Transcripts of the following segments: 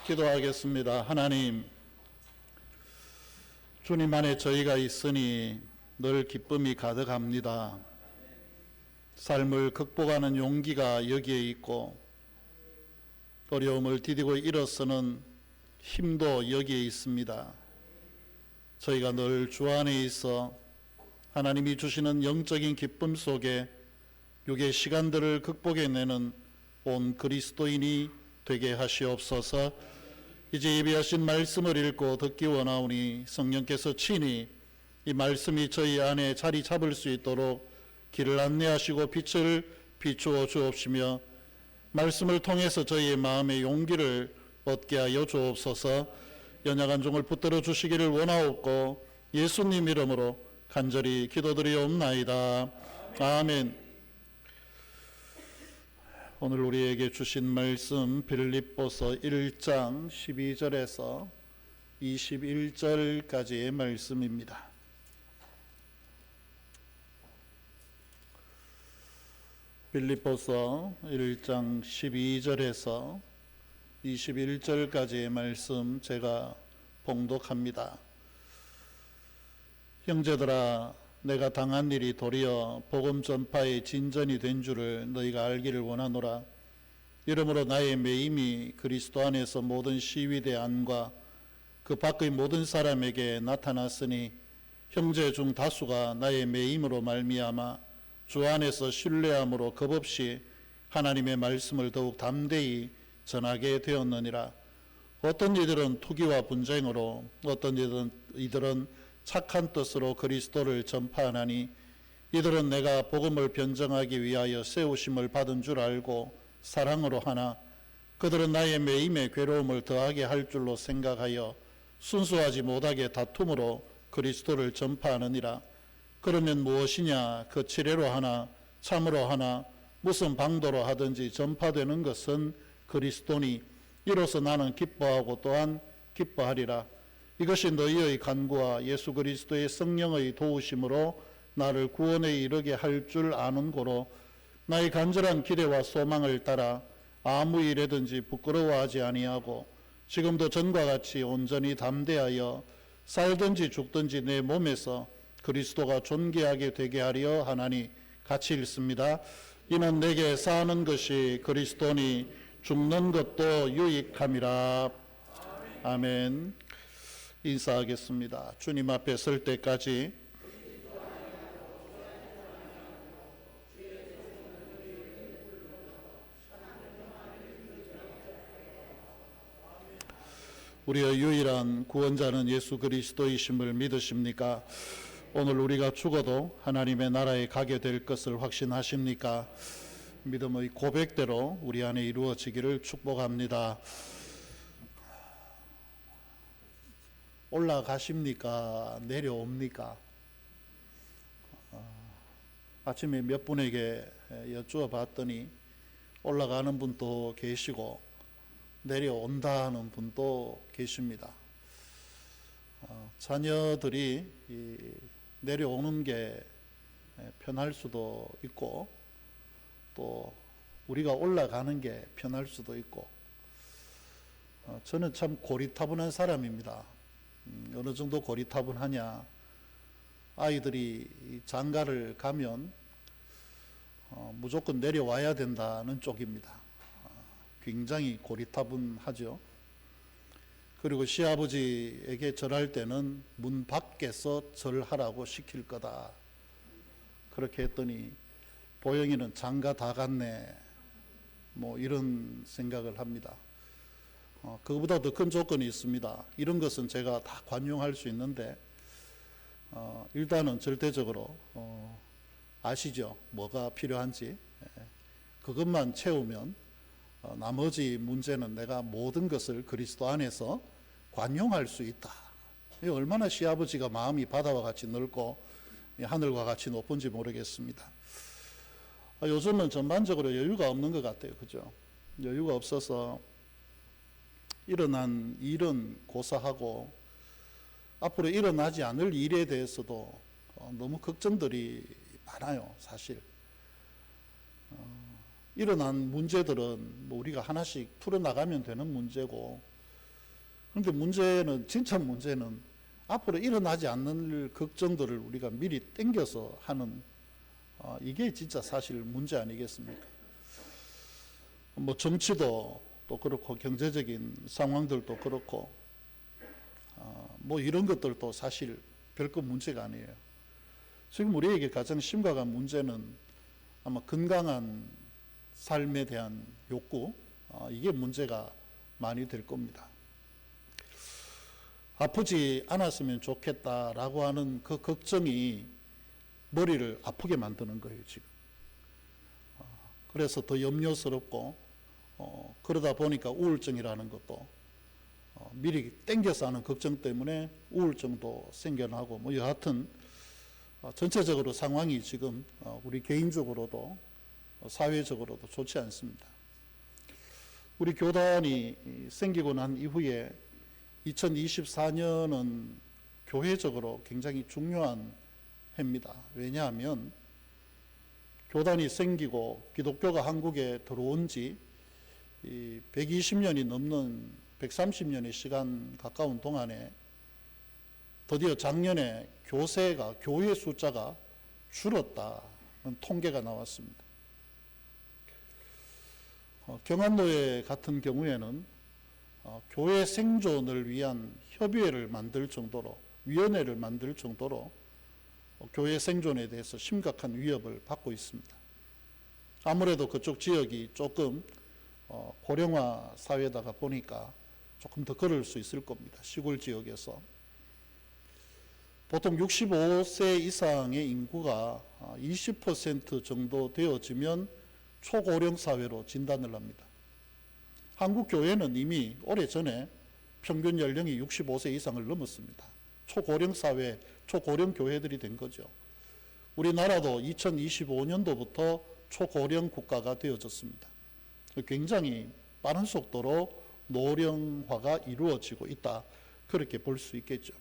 기도하겠습니다. 하나님, 주님 안에 저희가 있으니 늘 기쁨이 가득합니다. 삶을 극복하는 용기가 여기에 있고 어려움을 디디고 일어서는 힘도 여기에 있습니다. 저희가 늘 주 안에 있어 하나님이 주시는 영적인 기쁨 속에 육의 시간들을 극복해내는 온 그리스도인이 되게 하시옵소서. 이제 예비하신 말씀을 읽고 듣기 원하오니 성령께서 친히 이 말씀이 저희 안에 자리 잡을 수 있도록 길을 안내하시고 빛을 비추어 주옵시며 말씀을 통해서 저희의 마음의 용기를 얻게 하여 주옵소서. 연약한 종을 붙들어 주시기를 원하옵고 예수님 이름으로 간절히 기도드리옵나이다. 아멘. 오늘 우리에게 주신 말씀 빌립보서 1장 12절에서 21절까지의 말씀입니다. 빌립보서 1장 12절에서 21절까지의 말씀 제가 봉독합니다. 형제들아, 내가 당한 일이 도리어 복음 전파의 진전이 된 줄을 너희가 알기를 원하노라. 이러므로 나의 매임이 그리스도 안에서 모든 시위대 안과 그 밖의 모든 사람에게 나타났으니 형제 중 다수가 나의 매임으로 말미암아 주 안에서 신뢰함으로 겁없이 하나님의 말씀을 더욱 담대히 전하게 되었느니라. 어떤 이들은 투기와 분쟁으로, 어떤 이들은 착한 뜻으로 그리스도를 전파하나니 이들은 내가 복음을 변정하기 위하여 세우심을 받은 줄 알고 사랑으로 하나 그들은 나의 매임에 괴로움을 더하게 할 줄로 생각하여 순수하지 못하게 다툼으로 그리스도를 전파하느니라. 그러면 무엇이냐? 그 치레로 하나 참으로 하나 무슨 방도로 하든지 전파되는 것은 그리스도니 이로써 나는 기뻐하고 또한 기뻐하리라. 이것이 너희의 간구와 예수 그리스도의 성령의 도우심으로 나를 구원에 이르게 할 줄 아는 고로 나의 간절한 기대와 소망을 따라 아무 일에든지 부끄러워하지 아니하고 지금도 전과 같이 온전히 담대하여 살든지 죽든지 내 몸에서 그리스도가 존귀하게 되게 하려 하나니 같이 읽습니다. 이는 내게 사는 것이 그리스도니 죽는 것도 유익함이라. 아멘. 인사하겠습니다. 주님 앞에 설 때까지 우리의 유일한 구원자는 예수 그리스도이심을 믿으십니까? 오늘 우리가 죽어도 하나님의 나라에 가게 될 것을 확신하십니까? 믿음의 고백대로 우리 안에 이루어지기를 축복합니다. 올라가십니까? 내려옵니까? 아침에 몇 분에게 여쭈어 봤더니 올라가는 분도 계시고 내려온다는 분도 계십니다. 자녀들이 내려오는 게 편할 수도 있고 또 우리가 올라가는 게 편할 수도 있고 저는 참 고리타분한 사람입니다. 어느 정도 고리타분하냐? 아이들이 장가를 가면 무조건 내려와야 된다는 쪽입니다. 굉장히 고리타분하죠. 그리고 시아버지에게 절할 때는 문 밖에서 절하라고 시킬 거다. 그렇게 했더니 보영이는 장가 다 갔네. 뭐 이런 생각을 합니다. 그거보다 더 큰 조건이 있습니다. 이런 것은 제가 다 관용할 수 있는데 일단은 절대적으로 아시죠? 뭐가 필요한지. 그것만 채우면 나머지 문제는 내가 모든 것을 그리스도 안에서 관용할 수 있다. 얼마나 시아버지가 마음이 바다와 같이 넓고 하늘과 같이 높은지 모르겠습니다. 요즘은 전반적으로 여유가 없는 것 같아요. 그죠? 여유가 없어서 일어난 일은 고사하고 앞으로 일어나지 않을 일에 대해서도 너무 걱정들이 많아요. 사실 일어난 문제들은 뭐 우리가 하나씩 풀어나가면 되는 문제고 그런데 문제는, 진짜 문제는 앞으로 일어나지 않는 걱정들을 우리가 미리 땡겨서 하는, 이게 진짜 사실 문제 아니겠습니까? 뭐 정치도 또 그렇고 경제적인 상황들도 그렇고 뭐 이런 것들도 사실 별거 문제가 아니에요. 지금 우리에게 가장 심각한 문제는 아마 건강한 삶에 대한 욕구, 이게 문제가 많이 될 겁니다. 아프지 않았으면 좋겠다라고 하는 그 걱정이 머리를 아프게 만드는 거예요, 지금. 그래서 더 염려스럽고, 그러다 보니까 우울증이라는 것도 미리 땡겨서 하는 걱정 때문에 우울증도 생겨나고, 뭐 여하튼 전체적으로 상황이 지금 우리 개인적으로도 사회적으로도 좋지 않습니다. 우리 교단이 생기고 난 이후에 2024년은 교회적으로 굉장히 중요한 해입니다. 왜냐하면 교단이 생기고 기독교가 한국에 들어온 지 120년이 넘는 130년의 시간 가까운 동안에 드디어 작년에 교회 숫자가 줄었다는 통계가 나왔습니다. 경안노회 같은 경우에는 교회 생존을 위한 협의회를 만들 정도로, 위원회를 만들 정도로 교회 생존에 대해서 심각한 위협을 받고 있습니다. 아무래도 그쪽 지역이 조금 고령화 사회다가 보니까 조금 더 그럴 수 있을 겁니다. 시골 지역에서. 보통 65세 이상의 인구가 20% 정도 되어지면 초고령 사회로 진단을 합니다. 한국 교회는 이미 오래전에 평균 연령이 65세 이상을 넘었습니다. 초고령 사회, 초고령 교회들이 된 거죠. 우리나라도 2025년도부터 초고령 국가가 되어졌습니다. 굉장히 빠른 속도로 노령화가 이루어지고 있다, 그렇게 볼 수 있겠죠.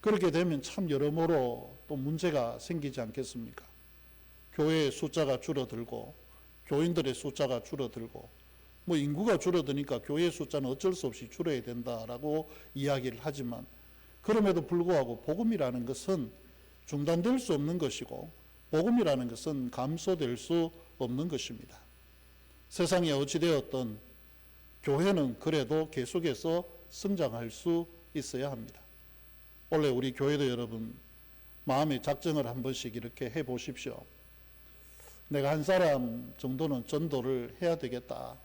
그렇게 되면 참 여러모로 또 문제가 생기지 않겠습니까? 교회의 숫자가 줄어들고 교인들의 숫자가 줄어들고 뭐 인구가 줄어드니까 교회의 숫자는 어쩔 수 없이 줄어야 된다라고 이야기를 하지만, 그럼에도 불구하고 복음이라는 것은 중단될 수 없는 것이고 복음이라는 것은 감소될 수 없는 것입니다. 세상에 어찌되었든 교회는 그래도 계속해서 성장할 수 있어야 합니다. 원래 우리 교회도 여러분 마음의 작정을 한 번씩 이렇게 해 보십시오. 내가 한 사람 정도는 전도를 해야 되겠다.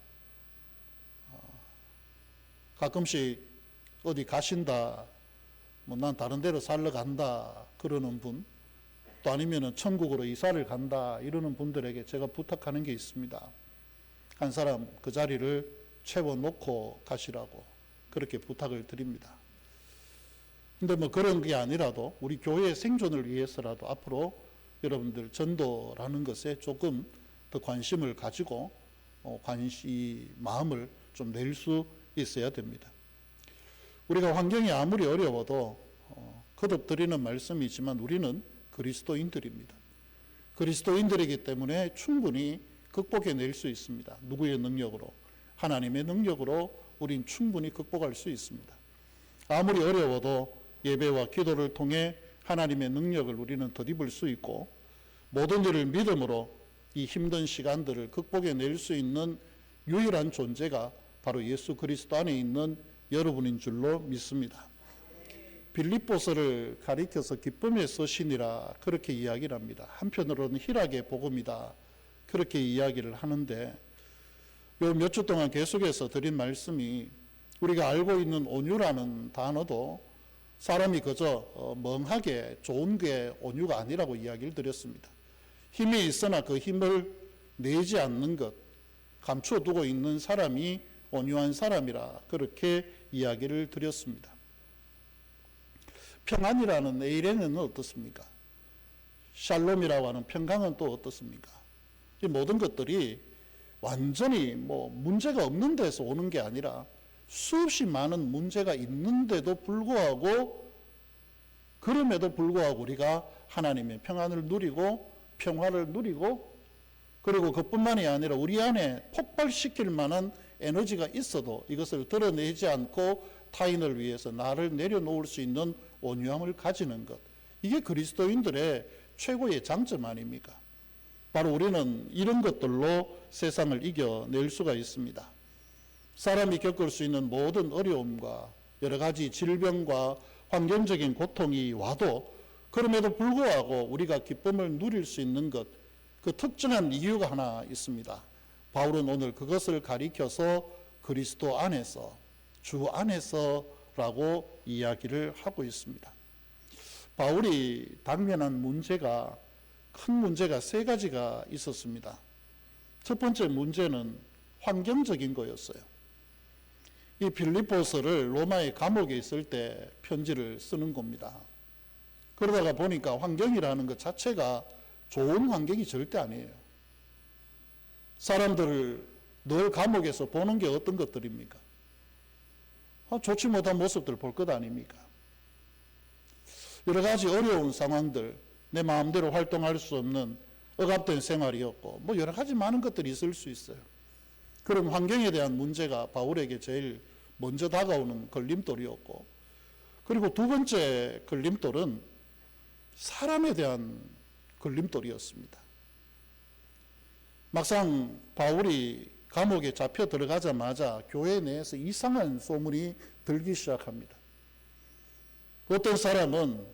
가끔씩 어디 가신다, 뭐 난 다른 데로 살러 간다 그러는 분, 또 아니면은 천국으로 이사를 간다 이러는 분들에게 제가 부탁하는 게 있습니다. 한 사람 그 자리를 채워놓고 가시라고 그렇게 부탁을 드립니다. 근데 뭐 그런 게 아니라도 우리 교회의 생존을 위해서라도 앞으로 여러분들 전도라는 것에 조금 더 관심을 가지고 마음을 좀 낼 수 있어야 됩니다. 우리가 환경이 아무리 어려워도 거듭 드리는 말씀이지만 우리는 그리스도인들입니다. 그리스도인들이기 때문에 충분히 극복해낼 수 있습니다. 누구의 능력으로? 하나님의 능력으로 우린 충분히 극복할 수 있습니다. 아무리 어려워도 예배와 기도를 통해 하나님의 능력을 우리는 덧입을 수 있고, 모든 일을 믿음으로 이 힘든 시간들을 극복해낼 수 있는 유일한 존재가 바로 예수 그리스도 안에 있는 여러분인 줄로 믿습니다. 빌립보서를 가리켜서 기쁨의 서신이라 그렇게 이야기를 합니다. 한편으로는 희락의 복음이다, 그렇게 이야기를 하는데, 요 몇 주 동안 계속해서 드린 말씀이 우리가 알고 있는 온유라는 단어도 사람이 그저 멍하게 좋은 게 온유가 아니라고 이야기를 드렸습니다. 힘이 있으나 그 힘을 내지 않는 것, 감추어 두고 있는 사람이 온유한 사람이라 그렇게 이야기를 드렸습니다. 평안이라는 에이레는 어떻습니까? 샬롬이라고 하는 평강은 또 어떻습니까? 이 모든 것들이 완전히 뭐 문제가 없는 데서 오는 게 아니라 수없이 많은 문제가 있는데도 불구하고, 그럼에도 불구하고 우리가 하나님의 평안을 누리고 평화를 누리고, 그리고 그뿐만이 아니라 우리 안에 폭발시킬 만한 에너지가 있어도 이것을 드러내지 않고 타인을 위해서 나를 내려놓을 수 있는 온유함을 가지는 것. 이게 그리스도인들의 최고의 장점 아닙니까? 바로 우리는 이런 것들로 세상을 이겨낼 수가 있습니다. 사람이 겪을 수 있는 모든 어려움과 여러 가지 질병과 환경적인 고통이 와도 그럼에도 불구하고 우리가 기쁨을 누릴 수 있는 것, 그 특정한 이유가 하나 있습니다. 바울은 오늘 그것을 가리켜서 그리스도 안에서, 주 안에서라고 이야기를 하고 있습니다. 바울이 당면한 문제가, 큰 문제가 세 가지가 있었습니다. 첫 번째 문제는 환경적인 거였어요. 이 빌립보서를 로마의 감옥에 있을 때 편지를 쓰는 겁니다. 그러다가 보니까 환경이라는 것 자체가 좋은 환경이 절대 아니에요. 사람들을 늘 감옥에서 보는 게 어떤 것들입니까? 좋지 못한 모습들 볼 것 아닙니까? 여러 가지 어려운 상황들, 내 마음대로 활동할 수 없는 억압된 생활이었고, 뭐 여러 가지 많은 것들이 있을 수 있어요. 그런 환경에 대한 문제가 바울에게 제일 먼저 다가오는 걸림돌이었고, 그리고 두 번째 걸림돌은 사람에 대한 걸림돌이었습니다. 막상 바울이 감옥에 잡혀 들어가자마자 교회 내에서 이상한 소문이 들기 시작합니다. 어떤 사람은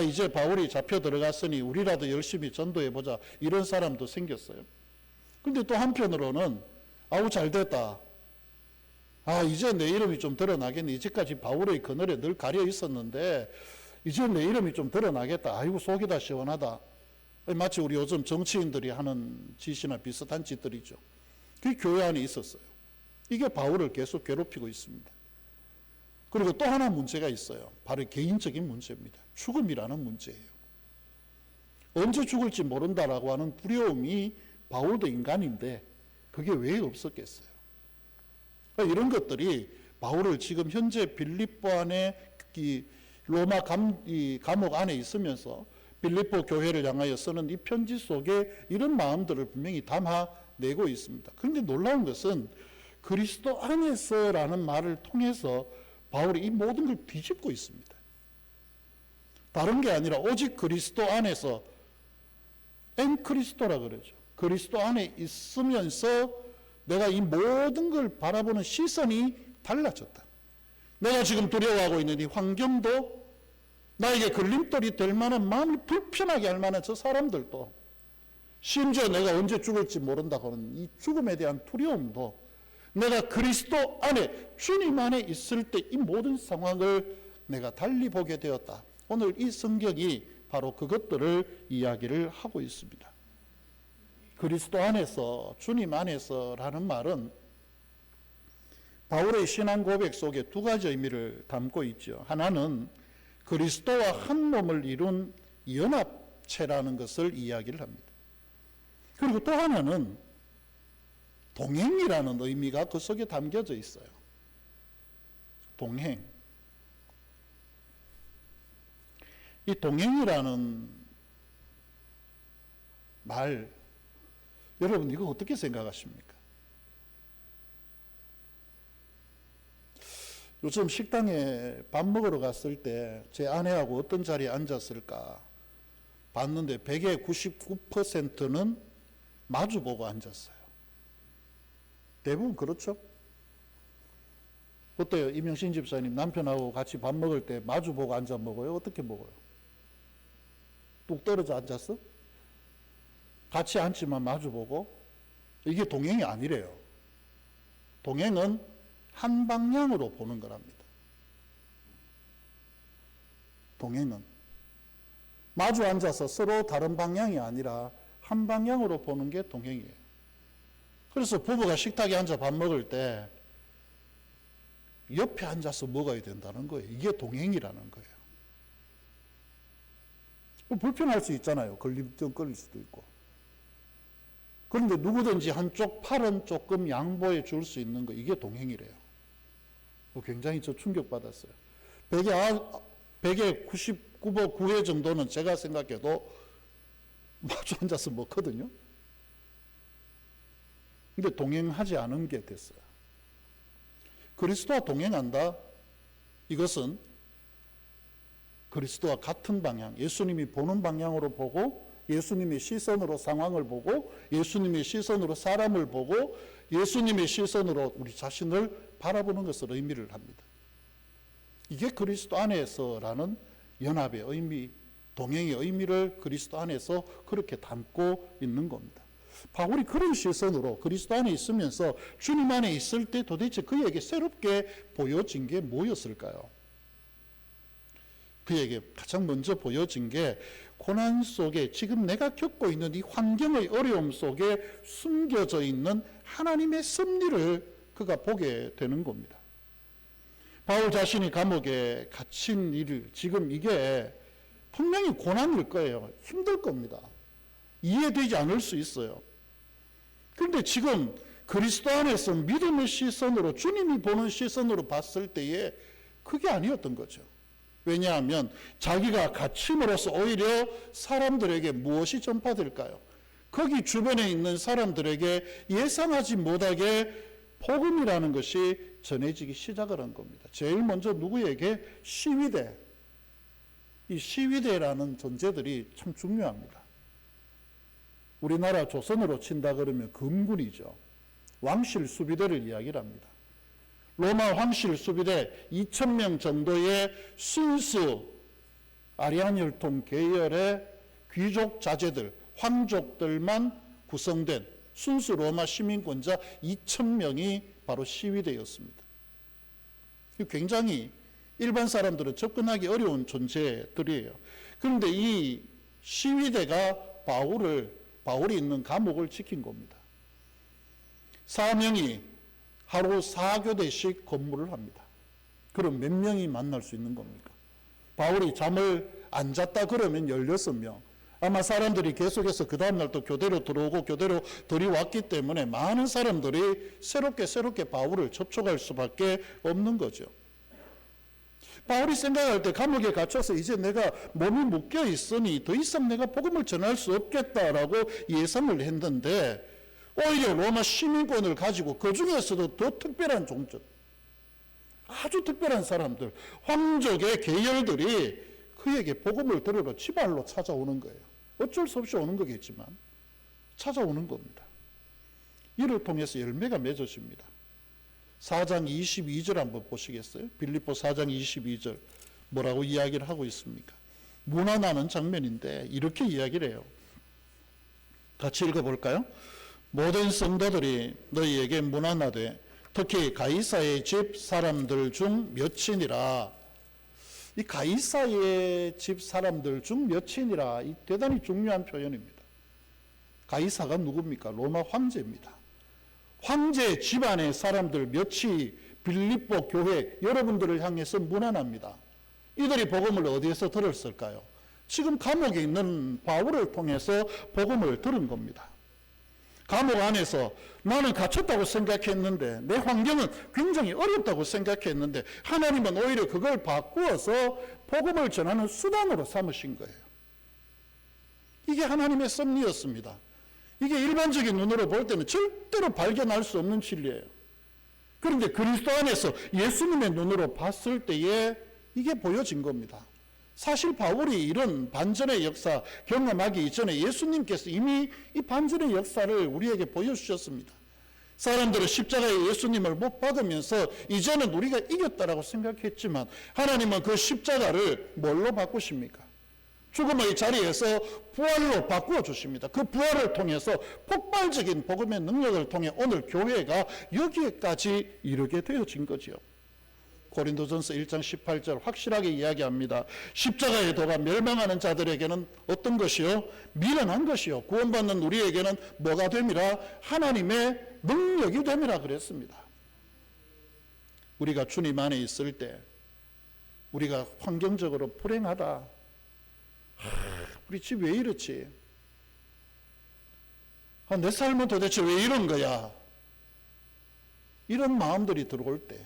이제 바울이 잡혀 들어갔으니 우리라도 열심히 전도해보자, 이런 사람도 생겼어요. 근데 또 한편으로는 아우 잘됐다, 이제 내 이름이 좀 드러나겠네, 이제까지 바울의 그늘에 늘 가려 있었는데 이제 내 이름이 좀 드러나겠다, 아이고 속이 다 시원하다. 마치 우리 요즘 정치인들이 하는 짓이나 비슷한 짓들이죠. 그게 교회 안에 있었어요. 이게 바울을 계속 괴롭히고 있습니다. 그리고 또 하나 문제가 있어요. 바로 개인적인 문제입니다. 죽음이라는 문제예요. 언제 죽을지 모른다라고 하는 두려움이, 바울도 인간인데 그게 왜 없었겠어요? 이런 것들이 바울을 지금 현재 빌립보 안에, 로마 감옥 안에 있으면서 빌립보 교회를 향하여 쓰는 이 편지 속에 이런 마음들을 분명히 담아내고 있습니다. 그런데 놀라운 것은 그리스도 안에서라는 말을 통해서 바울이 이 모든 걸 뒤집고 있습니다. 다른 게 아니라 오직 그리스도 안에서, 엔 그리스도라 그러죠. 그리스도 안에 있으면서 내가 이 모든 걸 바라보는 시선이 달라졌다. 내가 지금 두려워하고 있는 이 환경도, 나에게 걸림돌이 될 만한, 마음이 불편하게 할 만한 저 사람들도, 심지어 내가 언제 죽을지 모른다고 하는 이 죽음에 대한 두려움도, 내가 그리스도 안에, 주님 안에 있을 때 이 모든 상황을 내가 달리 보게 되었다. 오늘 이 성경이 바로 그것들을 이야기를 하고 있습니다. 그리스도 안에서, 주님 안에서라는 말은 바울의 신앙 고백 속에 두 가지 의미를 담고 있죠. 하나는 그리스도와 한 몸을 이룬 연합체라는 것을 이야기를 합니다. 그리고 또 하나는 동행이라는 의미가 그 속에 담겨져 있어요. 동행. 이 동행이라는 말, 여러분 이거 어떻게 생각하십니까? 요즘 식당에 밥 먹으러 갔을 때 제 아내하고 어떤 자리에 앉았을까 봤는데 100의 99%는 마주보고 앉았어요. 대부분 그렇죠? 어때요? 이명신 집사님 남편하고 같이 밥 먹을 때 마주보고 앉아 먹어요? 어떻게 먹어요? 뚝 떨어져 앉았어? 같이 앉지만 마주보고? 이게 동행이 아니래요. 동행은 한 방향으로 보는 거랍니다. 동행은 마주 앉아서 서로 다른 방향이 아니라 한 방향으로 보는 게 동행이에요. 그래서 부부가 식탁에 앉아 밥 먹을 때 옆에 앉아서 먹어야 된다는 거예요. 이게 동행이라는 거예요. 불편할 수 있잖아요. 걸릴 수도 있고. 그런데 누구든지 한쪽 팔은 조금 양보해 줄 수 있는 거, 이게 동행이래요. 굉장히 저 충격받았어요. 100에 99회 정도는 제가 생각해도 마주 앉아서 먹거든요. 근데 동행하지 않은 게 됐어요. 그리스도와 동행한다. 이것은 그리스도와 같은 방향, 예수님이 보는 방향으로 보고 예수님의 시선으로 상황을 보고 예수님의 시선으로 사람을 보고 예수님의 시선으로 우리 자신을 바라보는 것을 의미를 합니다. 이게 그리스도 안에서라는 연합의 의미, 동행의 의미를 그리스도 안에서 그렇게 담고 있는 겁니다. 바울이 그런 시선으로 그리스도 안에 있으면서 주님 안에 있을 때 도대체 그에게 새롭게 보여진 게 뭐였을까요? 그에게 가장 먼저 보여진 게 고난 속에 지금 내가 겪고 있는 이 환경의 어려움 속에 숨겨져 있는 하나님의 섭리를 그가 보게 되는 겁니다. 바울 자신이 감옥에 갇힌 일, 지금 이게 분명히 고난일 거예요. 힘들 겁니다. 이해되지 않을 수 있어요. 그런데 지금 그리스도 안에서 믿음의 시선으로 주님이 보는 시선으로 봤을 때에 그게 아니었던 거죠. 왜냐하면 자기가 갇힘으로써 오히려 사람들에게 무엇이 전파될까요? 거기 주변에 있는 사람들에게 예상하지 못하게 복음이라는 것이 전해지기 시작을 한 겁니다. 제일 먼저 누구에게? 시위대. 이 시위대라는 존재들이 참 중요합니다. 우리나라 조선으로 친다 그러면 금군이죠. 왕실 수비대를 이야기를 합니다. 로마 황실 수비대 2,000명 정도의 순수 아리안 혈통 계열의 귀족 자제들, 황족들만 구성된 순수 로마 시민권자 2,000명이 바로 시위대였습니다. 굉장히 일반 사람들은 접근하기 어려운 존재들이에요. 그런데 이 시위대가 바울이 있는 감옥을 지킨 겁니다. 사명이 하루 4교대씩 근무를 합니다. 그럼 몇 명이 만날 수 있는 겁니까? 바울이 잠을 안 잤다 그러면 16명. 아마 사람들이 계속해서 그 다음날 또 교대로 들어오고 교대로 들이왔기 때문에 많은 사람들이 새롭게 바울을 접촉할 수밖에 없는 거죠. 바울이 생각할 때 감옥에 갇혀서 이제 내가 몸이 묶여 있으니 더 이상 내가 복음을 전할 수 없겠다라고 예상을 했는데 오히려 로마 시민권을 가지고 그 중에서도 더 특별한 종족, 아주 특별한 사람들, 황족의 계열들이 그에게 복음을 들으러 지발로 찾아오는 거예요. 어쩔 수 없이 오는 거겠지만 찾아오는 겁니다. 이를 통해서 열매가 맺어집니다. 4장 22절 한번 보시겠어요? 빌립보 4장 22절 뭐라고 이야기를 하고 있습니까? 문안하는 장면인데 이렇게 이야기를 해요. 같이 읽어볼까요? 모든 성도들이 너희에게 문안하되 특히 가이사의 집 사람들 중 몇이니라. 이 가이사의 집 사람들 중 몇이니라, 이 대단히 중요한 표현입니다. 가이사가 누굽니까? 로마 황제입니다. 황제 집안의 사람들 몇이 빌립보 교회 여러분들을 향해서 문안합니다. 이들이 복음을 어디에서 들었을까요? 지금 감옥에 있는 바울을 통해서 복음을 들은 겁니다. 감옥 안에서 나는 갇혔다고 생각했는데 내 환경은 굉장히 어렵다고 생각했는데 하나님은 오히려 그걸 바꾸어서 복음을 전하는 수단으로 삼으신 거예요. 이게 하나님의 섭리였습니다. 이게 일반적인 눈으로 볼 때는 절대로 발견할 수 없는 진리예요. 그런데 그리스도 안에서 예수님의 눈으로 봤을 때에 이게 보여진 겁니다. 사실 바울이 이런 반전의 역사 경험하기 이전에 예수님께서 이미 이 반전의 역사를 우리에게 보여주셨습니다. 사람들은 십자가에 예수님을 못 박으면서 이제는 우리가 이겼다라고 생각했지만 하나님은 그 십자가를 뭘로 바꾸십니까? 죽음의 자리에서 부활로 바꾸어 주십니다. 그 부활을 통해서 폭발적인 복음의 능력을 통해 오늘 교회가 여기에까지 이르게 되어진 거지요. 고린도전서 1장 18절 확실하게 이야기합니다. 십자가의 도가 멸망하는 자들에게는 어떤 것이요? 미련한 것이요. 구원받는 우리에게는 뭐가 됨이라? 하나님의 능력이 됨이라 그랬습니다. 우리가 주님 안에 있을 때 우리가 환경적으로 불행하다. 우리 집 왜 이렇지? 내 삶은 도대체 왜 이런 거야? 이런 마음들이 들어올 때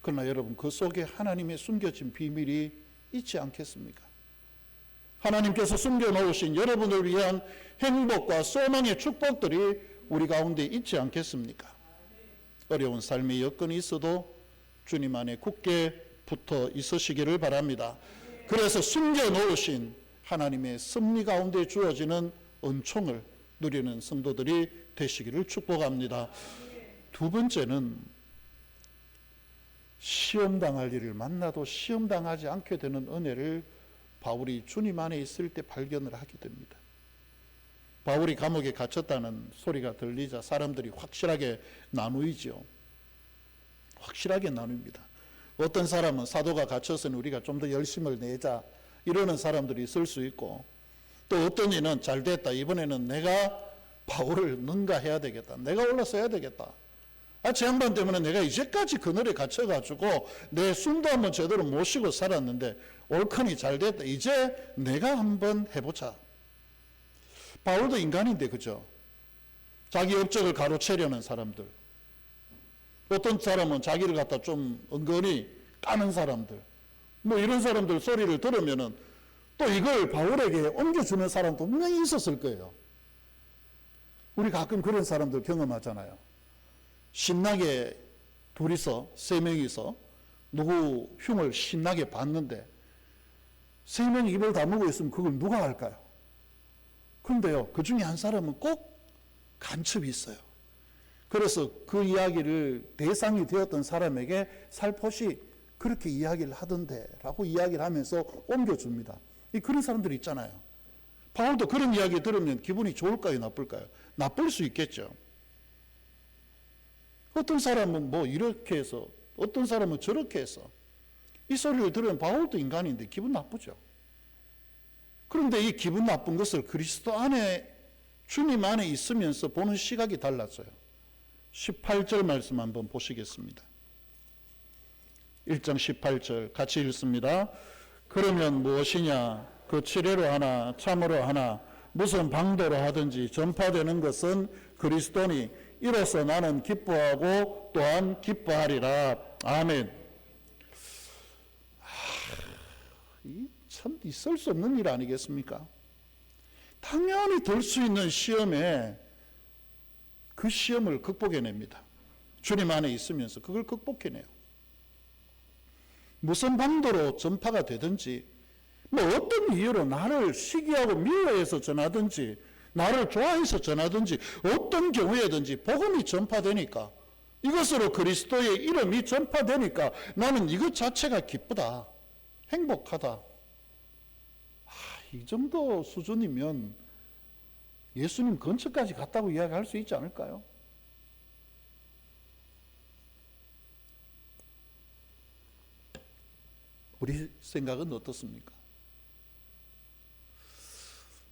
그러나 여러분 그 속에 하나님의 숨겨진 비밀이 있지 않겠습니까? 하나님께서 숨겨놓으신 여러분을 위한 행복과 소망의 축복들이 우리 가운데 있지 않겠습니까? 어려운 삶의 여건이 있어도 주님 안에 굳게 붙어 있으시기를 바랍니다. 그래서 숨겨놓으신 하나님의 섭리 가운데 주어지는 은총을 누리는 성도들이 되시기를 축복합니다. 두 번째는 시험당할 일을 만나도 시험당하지 않게 되는 은혜를 바울이 주님 안에 있을 때 발견을 하게 됩니다. 바울이 감옥에 갇혔다는 소리가 들리자 사람들이 확실하게 나누이죠. 확실하게 나눕니다. 어떤 사람은 사도가 갇혔으니 우리가 좀 더 열심을 내자 이러는 사람들이 있을 수 있고, 또 어떤 이는 잘 됐다, 이번에는 내가 바울을 능가해야 되겠다, 내가 올라서야 되겠다, 저 양반 때문에 내가 이제까지 그늘에 갇혀가지고 내 숨도 한번 제대로 못 쉬고 살았는데 옳거니 잘 됐다, 이제 내가 한번 해보자. 바울도 인간인데, 그죠? 자기 업적을 가로채려는 사람들, 어떤 사람은 자기를 갖다 좀 은근히 까는 사람들, 뭐 이런 사람들 소리를 들으면은 또 이걸 바울에게 옮겨주는 사람도 분명히 있었을 거예요. 우리 가끔 그런 사람들 경험하잖아요. 신나게 둘이서, 세 명이서 누구 흉을 신나게 봤는데 세 명이 입을 다물고 있으면 그걸 누가 할까요? 그런데요, 그 중에 한 사람은 꼭 간첩이 있어요. 그래서 그 이야기를 대상이 되었던 사람에게 살포시 그렇게 이야기를 하던데 라고 이야기를 하면서 옮겨줍니다. 그런 사람들이 있잖아요. 바울도 그런 이야기 들으면 기분이 좋을까요, 나쁠까요? 나쁠 수 있겠죠. 어떤 사람은 뭐 이렇게 해서, 어떤 사람은 저렇게 해서, 이 소리를 들으면 바울도 인간인데 기분 나쁘죠. 그런데 이 기분 나쁜 것을 그리스도 안에, 주님 안에 있으면서 보는 시각이 달랐어요. 18절 말씀 한번 보시겠습니다. 1장 18절 같이 읽습니다. 그러면 무엇이냐? 그 치레로 하나 참으로 하나 무슨 방도로 하든지 전파되는 것은 그리스도니 이로써 나는 기뻐하고 또한 기뻐하리라. 아멘. 참 있을 수 없는 일 아니겠습니까? 당연히 될 수 있는 시험에 그 시험을 극복해냅니다. 주님 안에 있으면서 그걸 극복해내요. 무슨 방도로 전파가 되든지, 뭐 어떤 이유로 나를 시기하고 미워해서 전하든지, 나를 좋아해서 전하든지, 어떤 경우에든지 복음이 전파되니까, 이것으로 그리스도의 이름이 전파되니까 나는 이것 자체가 기쁘다, 행복하다. 이 정도 수준이면 예수님 근처까지 갔다고 이야기할 수 있지 않을까요? 우리 생각은 어떻습니까?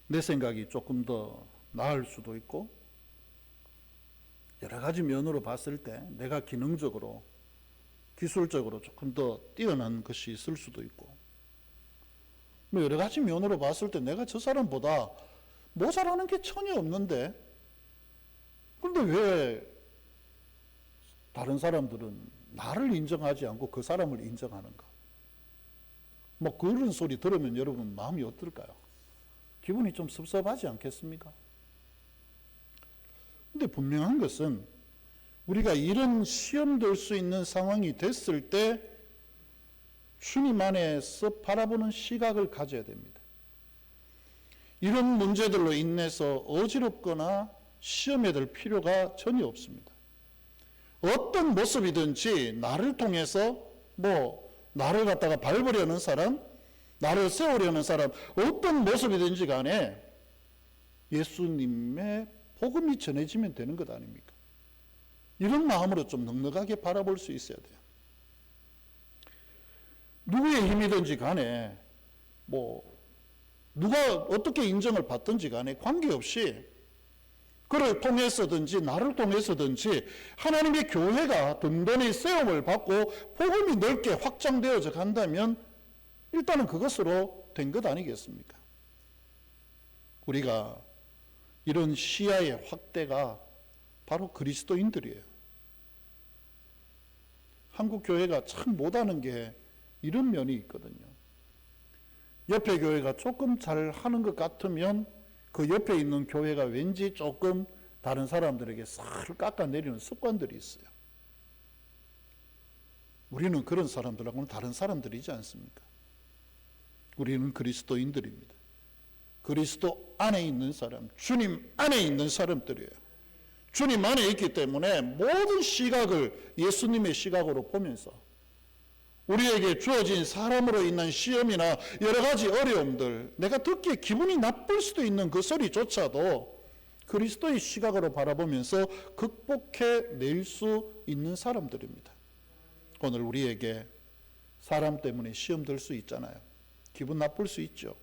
내 생각이 조금 더 나을 수도 있고, 여러 가지 면으로 봤을 때 내가 기능적으로, 기술적으로 조금 더 뛰어난 것이 있을 수도 있고, 뭐 여러 가지 면으로 봤을 때 내가 저 사람보다 모자라는 게 전혀 없는데, 그런데 왜 다른 사람들은 나를 인정하지 않고 그 사람을 인정하는가? 뭐 그런 소리 들으면 여러분 마음이 어떨까요? 기분이 좀 섭섭하지 않겠습니까? 근데 분명한 것은 우리가 이런 시험 될 수 있는 상황이 됐을 때 주님 안에서 바라보는 시각을 가져야 됩니다. 이런 문제들로 인해서 어지럽거나 시험에 들 필요가 전혀 없습니다. 어떤 모습이든지 나를 통해서 나를 갖다가 밟으려는 사람, 나를 세우려는 사람, 어떤 모습이든지 간에 예수님의 복음이 전해지면 되는 것 아닙니까? 이런 마음으로 좀 넉넉하게 바라볼 수 있어야 돼요. 누구의 힘이든지 간에 누가 어떻게 인정을 받든지 간에 관계없이 그를 통해서든지 나를 통해서든지 하나님의 교회가 든든히 세움을 받고 복음이 넓게 확장되어져 간다면 일단은 그것으로 된 것 아니겠습니까? 우리가 이런 시야의 확대가 바로 그리스도인들이에요. 한국 교회가 참 못하는 게 이런 면이 있거든요. 옆에 교회가 조금 잘 하는 것 같으면 그 옆에 있는 교회가 왠지 조금 다른 사람들에게 싹 깎아내리는 습관들이 있어요. 우리는 그런 사람들하고는 다른 사람들이지 않습니까? 우리는 그리스도인들입니다. 그리스도 안에 있는 사람, 주님 안에 있는 사람들이에요. 주님 안에 있기 때문에 모든 시각을 예수님의 시각으로 보면서 우리에게 주어진 사람으로 인한 시험이나 여러 가지 어려움들, 내가 듣기에 기분이 나쁠 수도 있는 그 소리조차도 그리스도의 시각으로 바라보면서 극복해낼 수 있는 사람들입니다. 오늘 우리에게 사람 때문에 시험 들 수 있잖아요. 기분 나쁠 수 있죠.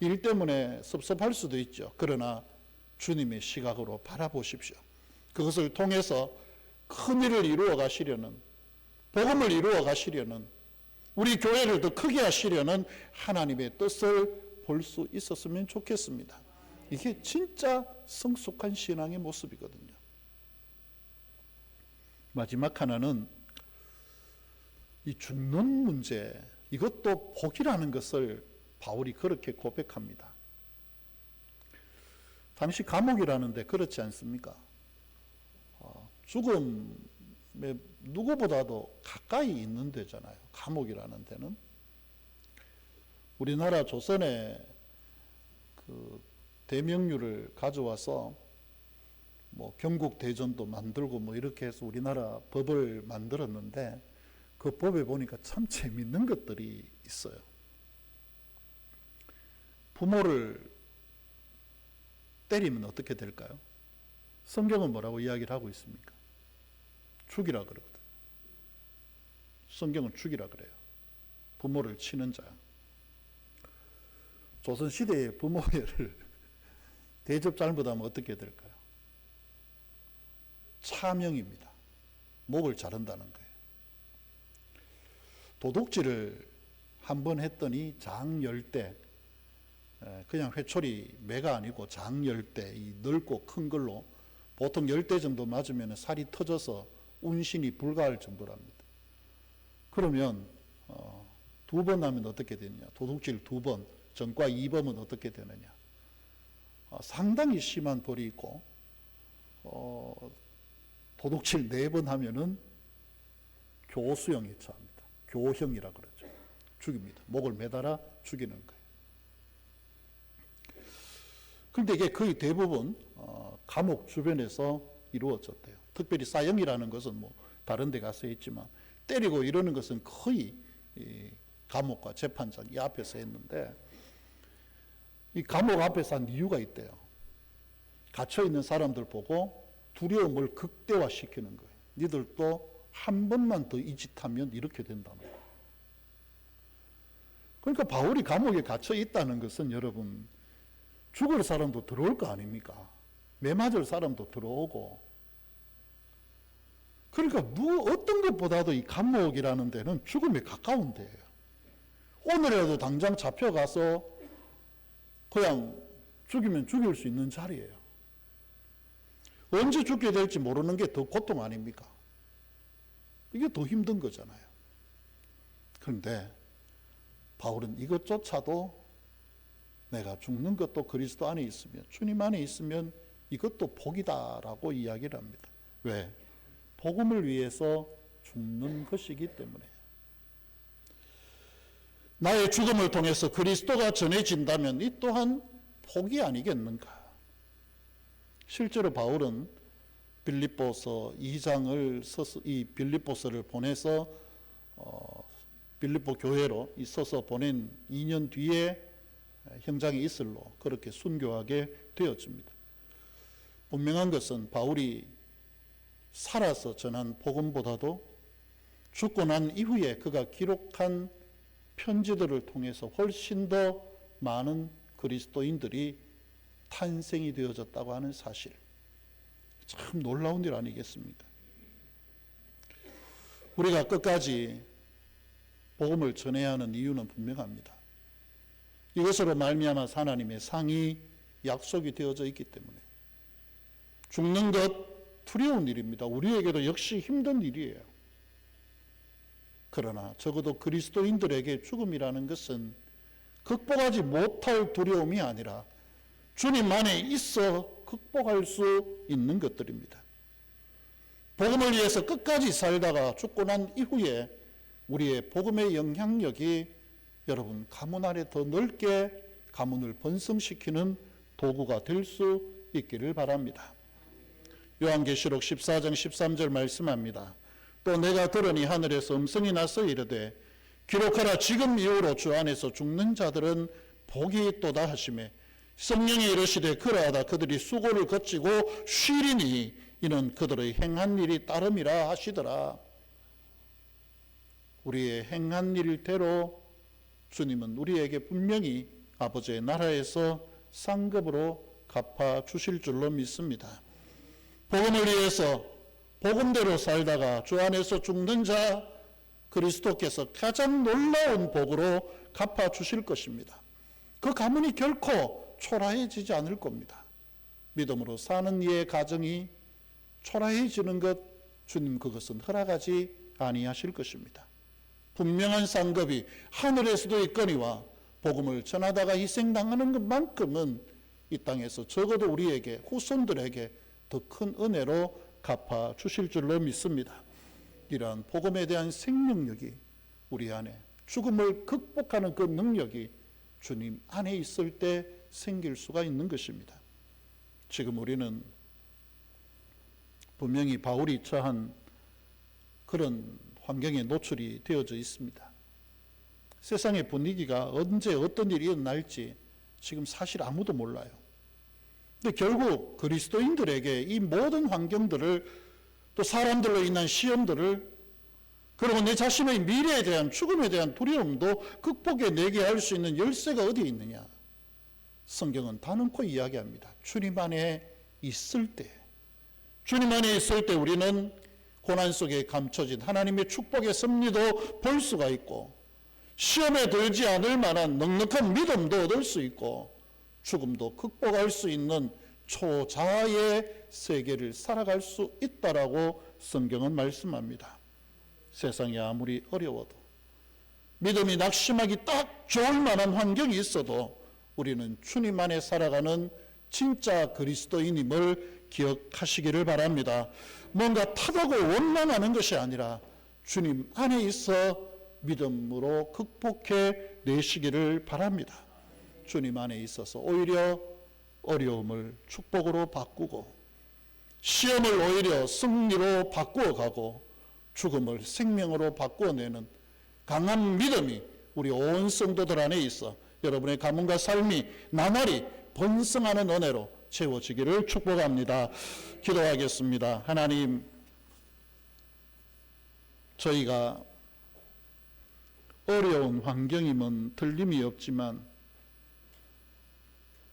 일 때문에 섭섭할 수도 있죠. 그러나 주님의 시각으로 바라보십시오. 그것을 통해서 큰 일을 이루어 가시려는, 복음을 이루어 가시려는, 우리 교회를 더 크게 하시려는 하나님의 뜻을 볼 수 있었으면 좋겠습니다. 이게 진짜 성숙한 신앙의 모습이거든요. 마지막 하나는 이 죽는 문제, 이것도 복이라는 것을 바울이 그렇게 고백합니다. 당시 감옥이라는데 그렇지 않습니까? 죽음에 누구보다도 가까이 있는 데잖아요. 감옥이라는 데는. 우리나라 조선에 그 대명률을 가져와서 뭐 경국 대전도 만들고 뭐 이렇게 해서 우리나라 법을 만들었는데 그 법에 보니까 참 재밌는 것들이 있어요. 부모를 때리면 어떻게 될까요? 성경은 뭐라고 이야기를 하고 있습니까? 죽이라 그러거든요. 성경은 죽이라 그래요. 부모를 치는 자. 조선시대의 부모회를 대접 잘못하면 어떻게 될까요? 차명입니다. 목을 자른다는 거예요. 도둑질을 한 번 했더니 장열대, 그냥 회초리 매가 아니고 장열대, 이 넓고 큰 걸로 보통 10대 정도 맞으면 살이 터져서 운신이 불가할 정도랍니다. 그러면 2번 하면 어떻게 되느냐? 도둑질 2번, 전과 2범은 어떻게 되느냐? 상당히 심한 벌이 있고 도둑질 4번 하면은 교수형에 처합니다. 교형이라 그러죠. 죽입니다. 목을 매달아 죽이는 거예요. 그런데 이게 거의 대부분 감옥 주변에서 이루어졌대요. 특별히 사형이라는 것은 뭐 다른 데 가서 했지만 때리고 이러는 것은 거의 감옥과 재판장 이 앞에서 했는데 이 감옥 앞에서 한 이유가 있대요. 갇혀있는 사람들 보고 두려움을 극대화시키는 거예요. 니들도 한 번만 더 이 짓 하면 이렇게 된다는 거예요. 그러니까 바울이 감옥에 갇혀 있다는 것은 여러분 죽을 사람도 들어올 거 아닙니까? 매 맞을 사람도 들어오고. 그러니까 어떤 것보다도 이 감옥이라는 데는 죽음에 가까운 데예요. 오늘이라도 당장 잡혀가서 그냥 죽이면 죽일 수 있는 자리예요. 언제 죽게 될지 모르는 게 더 고통 아닙니까? 이게 더 힘든 거잖아요. 그런데 바울은 이것조차도 내가 죽는 것도 그리스도 안에 있으면, 주님 안에 있으면 이것도 복이다라고 이야기를 합니다. 왜? 복음을 위해서 죽는 것이기 때문에. 나의 죽음을 통해서 그리스도가 전해진다면 이 또한 복이 아니겠는가? 실제로 바울은 빌립보서 2장을 써서 이 빌립보서를 보내서 빌립보 교회로 써서 보낸 2년 뒤에 형장의 이슬로 그렇게 순교하게 되었습니다. 분명한 것은 바울이 살아서 전한 복음보다도 죽고 난 이후에 그가 기록한 편지들을 통해서 훨씬 더 많은 그리스도인들이 탄생이 되어졌다고 하는 사실, 참 놀라운 일 아니겠습니까? 우리가 끝까지 복음을 전해야 하는 이유는 분명합니다. 이것으로 말미암아 하나님의 상이 약속이 되어져 있기 때문에. 죽는 것 두려운 일입니다. 우리에게도 역시 힘든 일이에요. 그러나 적어도 그리스도인들에게 죽음이라는 것은 극복하지 못할 두려움이 아니라 주님 안에 있어 극복할 수 있는 것들입니다. 복음을 위해서 끝까지 살다가 죽고 난 이후에 우리의 복음의 영향력이 여러분 가문 아래 더 넓게 가문을 번성시키는 도구가 될 수 있기를 바랍니다. 요한계시록 14장 13절 말씀합니다. 또 내가 들으니 하늘에서 음성이 나서 이르되 기록하라, 지금 이후로 주 안에서 죽는 자들은 복이 있도다 하시매 성령이 이르시되 그러하다 그들이 수고를 거치고 쉬리니 이는 그들의 행한 일이 따름이라 하시더라. 우리의 행한 일대로 주님은 우리에게 분명히 아버지의 나라에서 상급으로 갚아 주실 줄로 믿습니다. 복음을 위해서 복음대로 살다가 주 안에서 죽는 자 그리스도께서 가장 놀라운 복으로 갚아 주실 것입니다. 그 가문이 결코 초라해지지 않을 겁니다. 믿음으로 사는 이의 가정이 초라해지는 것 주님 그것은 허락하지 아니하실 것입니다. 분명한 상급이 하늘에서도 있거니와 복음을 전하다가 희생당하는 것만큼은 이 땅에서 적어도 우리에게 후손들에게 더 큰 은혜로 갚아 주실 줄로 믿습니다. 이러한 복음에 대한 생명력이 우리 안에 죽음을 극복하는 그 능력이 주님 안에 있을 때 생길 수가 있는 것입니다. 지금 우리는 분명히 바울이 처한 그런 환경에 노출이 되어져 있습니다. 세상의 분위기가 언제 어떤 일이 일어날지 지금 사실 아무도 몰라요. 근데 결국 그리스도인들에게 이 모든 환경들을 또 사람들로 인한 시험들을 그리고 내 자신의 미래에 대한 죽음에 대한 두려움도 극복해내게 할 수 있는 열쇠가 어디에 있느냐? 성경은 단언코 이야기합니다. 주님 안에 있을 때, 주님 안에 있을 때 우리는 고난 속에 감춰진 하나님의 축복의 섭리도 볼 수가 있고 시험에 들지 않을 만한 넉넉한 믿음도 얻을 수 있고 죽음도 극복할 수 있는 초자아의 세계를 살아갈 수 있다라고 성경은 말씀합니다. 세상이 아무리 어려워도 믿음이 낙심하기 딱 좋을 만한 환경이 있어도 우리는 주님 안에 살아가는 진짜 그리스도인임을 기억하시기를 바랍니다. 뭔가 타다고 원망하는 것이 아니라 주님 안에 있어 믿음으로 극복해 내시기를 바랍니다. 주님 안에 있어서 오히려 어려움을 축복으로 바꾸고 시험을 오히려 승리로 바꾸어 가고 죽음을 생명으로 바꾸어내는 강한 믿음이 우리 온 성도들 안에 있어 여러분의 가문과 삶이 나날이 번성하는 은혜로 채워지기를 축복합니다. 기도하겠습니다. 하나님, 저희가 어려운 환경임은 틀림이 없지만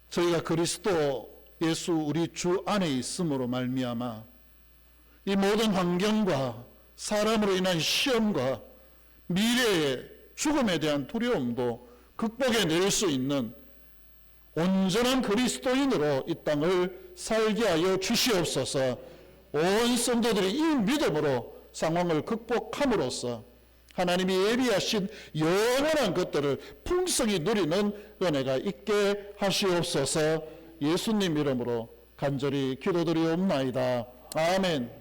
저희가 그리스도 예수 우리 주 안에 있음으로 말미암아 이 모든 환경과 사람으로 인한 시험과 미래의 죽음에 대한 두려움도 극복해낼 수 있는 온전한 그리스도인으로 이 땅을 살게 하여 주시옵소서. 온 성도들이 이 믿음으로 상황을 극복함으로써 하나님이 예비하신 영원한 것들을 풍성히 누리는 은혜가 있게 하시옵소서. 예수님 이름으로 간절히 기도드리옵나이다. 아멘.